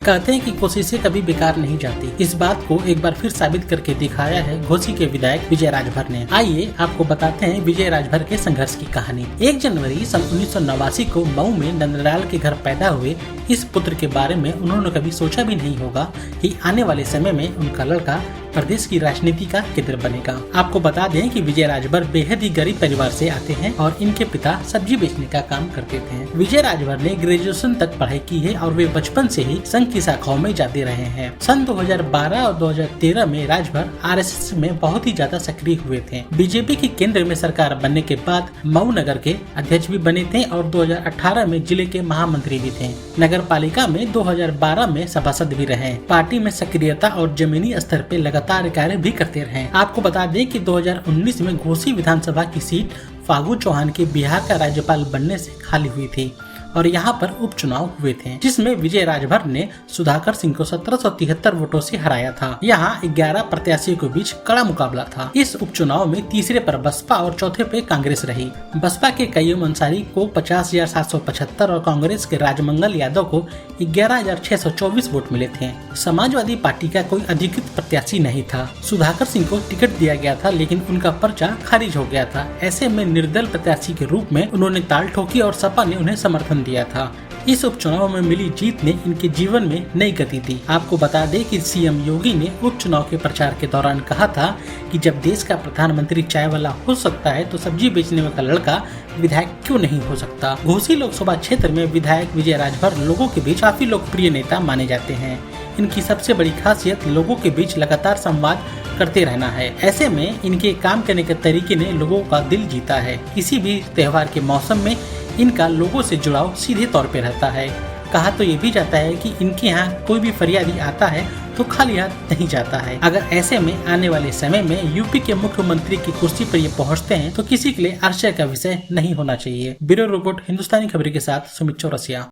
कहते हैं कि कोशिशें कभी बेकार नहीं जाती। इस बात को एक बार फिर साबित करके दिखाया है घोसी के विधायक विजय राजभर ने। आइए आपको बताते हैं विजय राजभर के संघर्ष की कहानी। 1 जनवरी सन 1989 को मऊ में नंदलाल के घर पैदा हुए इस पुत्र के बारे में उन्होंने कभी सोचा भी नहीं होगा कि आने वाले समय में उनका लड़का प्रदेश की राजनीति का केंद्र बनेगा। आपको बता दें कि विजय राजभर बेहद ही गरीब परिवार से आते हैं और इनके पिता सब्जी बेचने का काम करते थे। विजय राजभर ने ग्रेजुएशन तक पढ़ाई की है और वे बचपन से ही संघ की शाखाओं में जाते रहे हैं। सन 2012 और 2013 में राजभर आरएसएस में बहुत ही ज्यादा सक्रिय हुए थे। बीजेपी की केंद्र में सरकार बनने के बाद मऊ नगर के अध्यक्ष भी बने थे और 2018 में जिले के महामंत्री भी थे। नगर पालिका में 2012 में सभासद भी रहे। पार्टी में सक्रियता और जमीनी स्तर पे लगातार कार्य भी करते रहे। आपको बता दें कि 2019 में घोसी विधानसभा की सीट फागू चौहान के बिहार का राज्यपाल बनने से खाली हुई थी और यहाँ पर उपचुनाव हुए थे, जिसमें विजय राजभर ने सुधाकर सिंह को 1773 वोटों से हराया था। यहाँ 11 प्रत्याशियों के बीच कड़ा मुकाबला था। इस उपचुनाव में तीसरे पर बसपा और चौथे पे कांग्रेस रही। बसपा के कय्यूम अंसारी को 50,775 और कांग्रेस के राजमंगल यादव को 11,624 वोट मिले थे। समाजवादी पार्टी का कोई अधिकृत प्रत्याशी नहीं था। सुधाकर सिंह को टिकट दिया गया था, लेकिन उनका पर्चा खारिज हो गया था। ऐसे में निर्दल प्रत्याशी के रूप में उन्होंने ताल ठोकी और सपा ने उन्हें समर्थन दिया था। इस उपचुनाव में मिली जीत ने इनके जीवन में नई गति दी। आपको बता दें कि सीएम योगी ने उपचुनाव के प्रचार के दौरान कहा था कि जब देश का प्रधानमंत्री चाय वाला हो सकता है तो सब्जी बेचने वाला लड़का विधायक क्यों नहीं हो सकता। घोसी लोकसभा क्षेत्र में विधायक विजय राजभर लोगों के बीच काफी लोकप्रिय नेता माने जाते हैं। इनकी सबसे बड़ी खासियत लोगों के बीच लगातार संवाद करते रहना है। ऐसे में इनके काम करने के तरीके ने लोगों का दिल जीता है। किसी भी त्योहार के मौसम में इनका लोगों से जुड़ाव सीधे तौर पे रहता है। कहा तो ये भी जाता है कि इनके यहाँ कोई भी फरियादी आता है तो खाली हाथ नहीं जाता है। अगर ऐसे में आने वाले समय में यूपी के मुख्यमंत्री की कुर्सी पर ये पहुँचते हैं तो किसी के लिए आश्चर्य का विषय नहीं होना चाहिए। ब्यूरो रिपोर्ट, हिंदुस्तानी खबर के साथ सुमित चौरसिया।